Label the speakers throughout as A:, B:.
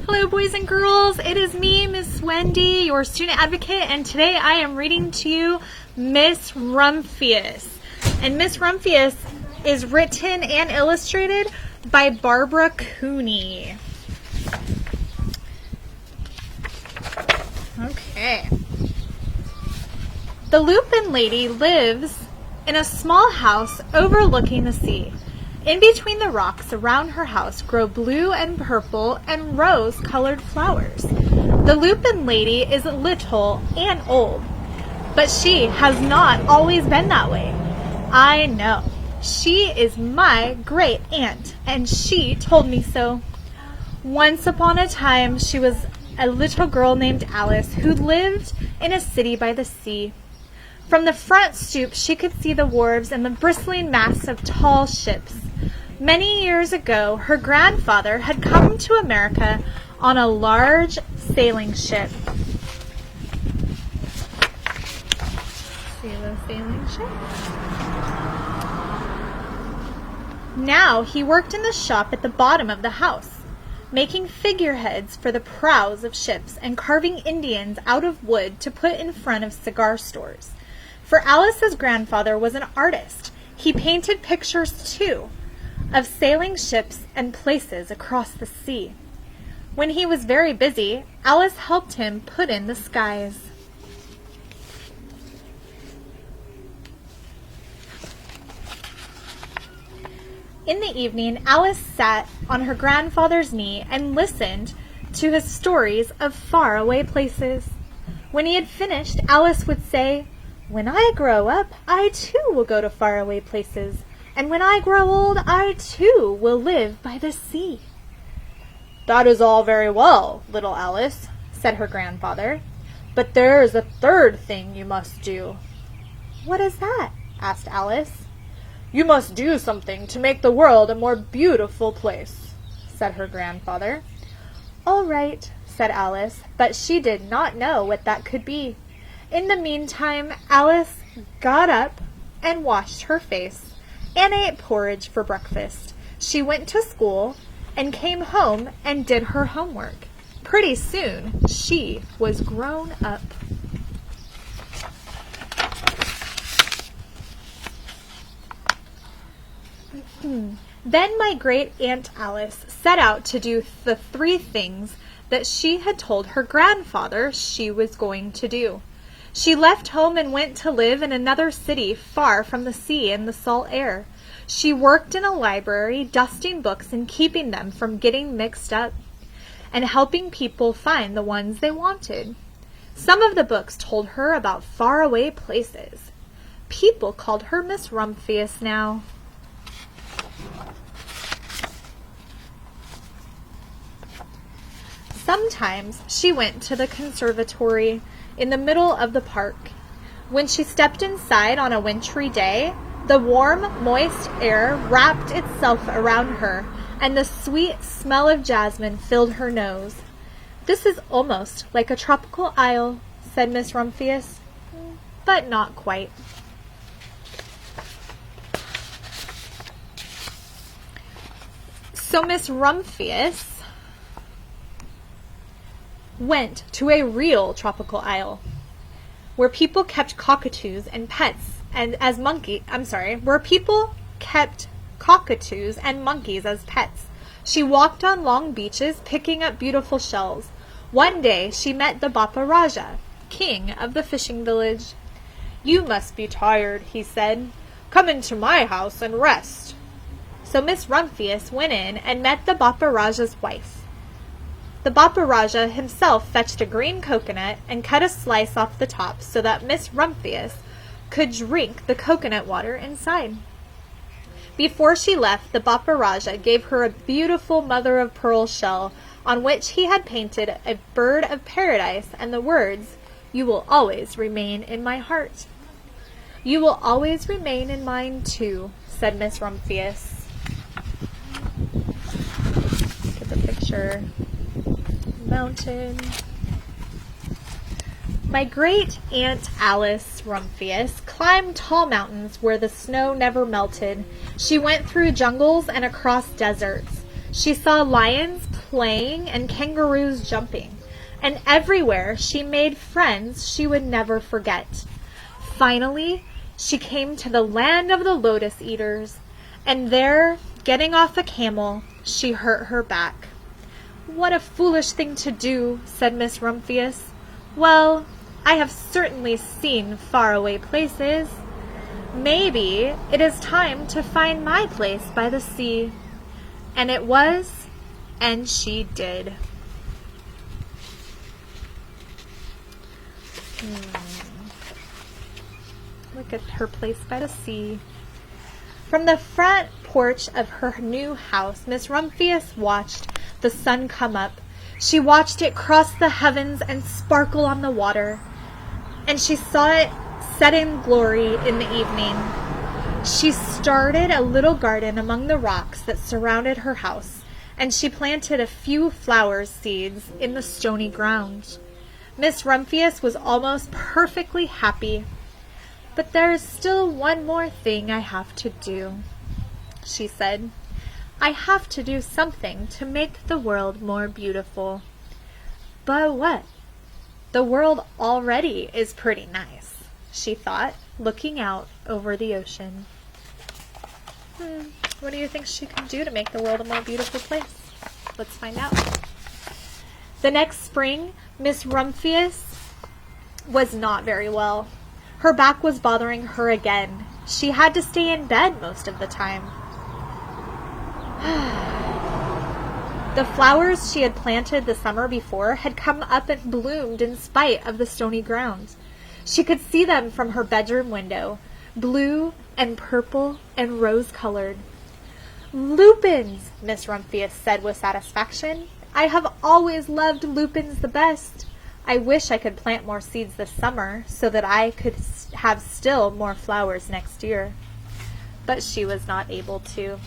A: Hello boys and girls, it is me, Miss Wendy, your student advocate, and today I am reading to you Miss Rumphius. And Miss Rumphius is written and illustrated by Barbara Cooney. Okay. The Lupin lady lives in a small house overlooking the sea. In between the rocks around her house grow blue and purple and rose-colored flowers. The Lupin lady is little and old, but she has not always been that way. I know. She is my great aunt, and she told me so. Once upon a time, she was a little girl named Alice who lived in a city by the sea. From the front stoop, she could see the wharves and the bristling masts of tall ships. Many years ago, her grandfather had come to America on a large sailing ship. See the sailing ship? Now he worked in the shop at the bottom of the house, making figureheads for the prows of ships and carving Indians out of wood to put in front of cigar stores. For Alice's grandfather was an artist. He painted pictures, too, of sailing ships and places across the sea. When he was very busy, Alice helped him put in the skies. In the evening, Alice sat on her grandfather's knee and listened to his stories of faraway places. When he had finished, Alice would say, "When I grow up, I too will go to faraway places. And when I grow old, I too will live by the sea." "That is all very well, little Alice," said her grandfather, "but there is a third thing you must do." "What is that?" asked Alice. "You must do something to make the world a more beautiful place," said her grandfather. "All right," said Alice, but she did not know what that could be. In the meantime, Alice got up and washed her face and ate porridge for breakfast. She went to school and came home and did her homework. Pretty soon, she was grown up. Then my great Aunt Alice set out to do the 3 things that she had told her grandfather she was going to do. She left home and went to live in another city far from the sea and the salt air. She worked in a library, dusting books and keeping them from getting mixed up, and helping people find the ones they wanted. Some of the books told her about faraway places. People called her Miss Rumphius now. Sometimes she went to the conservatory in the middle of the park. When she stepped inside on a wintry day, the warm, moist air wrapped itself around her, and the sweet smell of jasmine filled her nose. "This is almost like a tropical isle," said Miss Rumphius, "but not quite." So Miss Rumphius went to a real tropical isle where people kept cockatoos and pets where people kept cockatoos and monkeys as pets. She walked on long beaches picking up beautiful shells. One day she met the Bapa Raja, king of the fishing village. "You must be tired," he said. "Come into my house and rest." So Miss Rumphius went in and met the Bapa Raja's wife. The Bapa Raja himself fetched a green coconut and cut a slice off the top so that Miss Rumphius could drink the coconut water inside. Before she left, the Bapa Raja gave her a beautiful mother-of-pearl shell on which he had painted a bird of paradise and the words, "You will always remain in my heart." "You will always remain in mine too," said Miss Rumphius. Look at the picture. Mountain. My great Aunt Alice Rumphius climbed tall mountains where the snow never melted. She went through jungles and across deserts. She saw lions playing and kangaroos jumping, and everywhere she made friends she would never forget. Finally, she came to the land of the lotus eaters, and there, getting off a camel, she hurt her back. "What a foolish thing to do," said Miss Rumphius. "Well, I have certainly seen faraway places. Maybe it is time to find my place by the sea." And it was, and she did. Look at her place by the sea. From the front porch of her new house, Miss Rumphius watched the sun come up. She watched it cross the heavens and sparkle on the water, and she saw it set in glory in the evening. She started a little garden among the rocks that surrounded her house, and she planted a few flower seeds in the stony ground. Miss Rumphius was almost perfectly happy. "But there is still one more thing I have to do," she said. "I have to do something to make the world more beautiful." "But what? The world already is pretty nice," she thought, looking out over the ocean. What do you think she can do to make the world a more beautiful place? Let's find out. The next spring, Miss Rumphius was not very well. Her back was bothering her again. She had to stay in bed most of the time. The flowers she had planted the summer before had come up and bloomed in spite of the stony ground. She could see them from her bedroom window, blue and purple and rose-colored. "Lupins," Miss Rumphius said with satisfaction. "I have always loved lupins the best. I wish I could plant more seeds this summer so that I could have still more flowers next year." But she was not able to.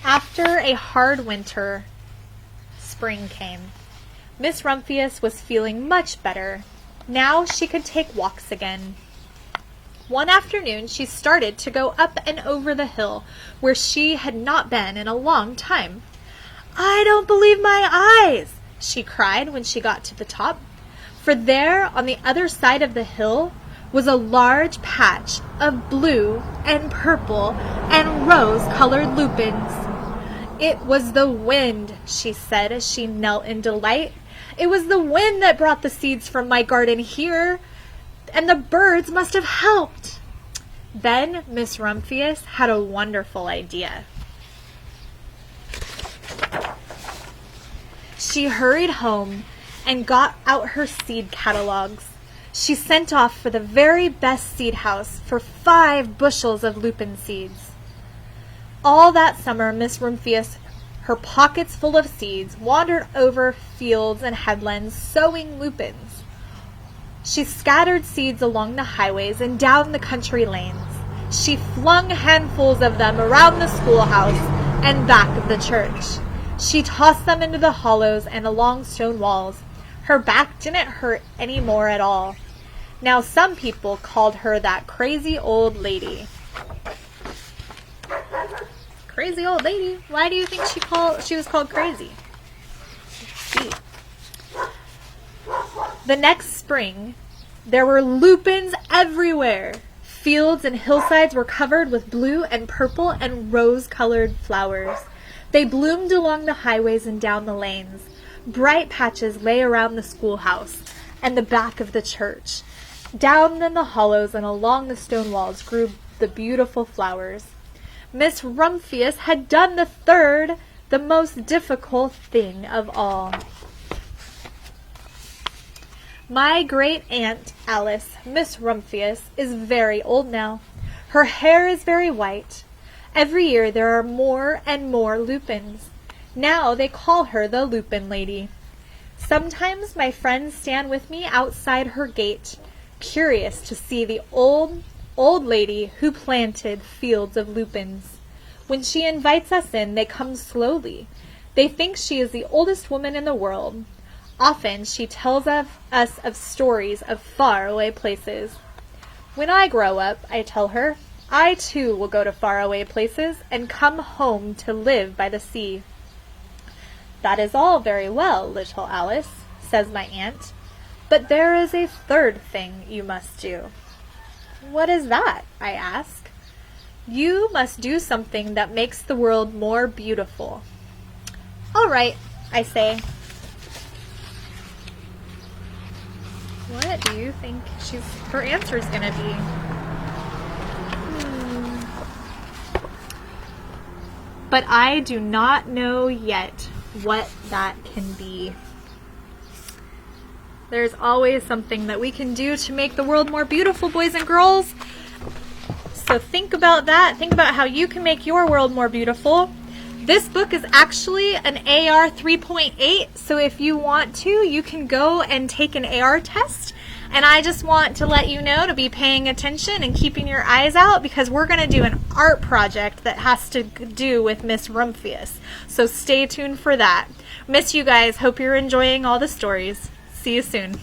A: After a hard winter, spring came. Miss Rumphius was feeling much better. Now she could take walks again. One afternoon she started to go up and over the hill where she had not been in a long time. "I don't believe my eyes!" she cried when she got to the top. For there, on the other side of the hill, was a large patch of blue and purple and rose-colored lupins. "It was the wind," she said as she knelt in delight. "It was the wind that brought the seeds from my garden here, and the birds must have helped." Then Miss Rumphius had a wonderful idea. She hurried home and got out her seed catalogs. She sent off for the very best seed house for 5 bushels of lupin seeds. All that summer, Miss Rumphius, her pockets full of seeds, wandered over fields and headlands sowing lupins. She scattered seeds along the highways and down the country lanes. She flung handfuls of them around the schoolhouse and back of the church. She tossed them into the hollows and along stone walls. Her back didn't hurt any more at all. Now some people called her that crazy old lady. Crazy old lady? Why do you think she was called crazy? Let's see. The next spring, there were lupins everywhere. Fields and hillsides were covered with blue and purple and rose-colored flowers. They bloomed along the highways and down the lanes. Bright patches lay around the schoolhouse and the back of the church. Down in the hollows and along the stone walls grew the beautiful flowers. Miss Rumphius had done the third, the most difficult thing of all. My great-aunt Alice, Miss Rumphius, is very old now. Her hair is very white. Every year there are more and more lupins. Now they call her the Lupin Lady. Sometimes my friends stand with me outside her gate, curious to see the old lady who planted fields of lupins. When she invites us in, they come slowly. They think she is the oldest woman in the world. Often she tells us of stories of faraway places. When I grow up, I tell her, I too will go to faraway places and come home to live by the sea." "That is all very well, little Alice," says my aunt, "but there is a third thing you must do." "What is that?" I ask. "You must do something that makes the world more beautiful." "All right," I say. What do you think her answer is going to be? But I do not know yet what that can be. There's always something that we can do to make the world more beautiful, boys and girls. So think about that. Think about how you can make your world more beautiful. This book is actually an AR 3.8, so if you want to, you can go and take an AR test. And I just want to let you know to be paying attention and keeping your eyes out, because we're going to do an art project that has to do with Miss Rumphius. So stay tuned for that. Miss you guys. Hope you're enjoying all the stories. See you soon.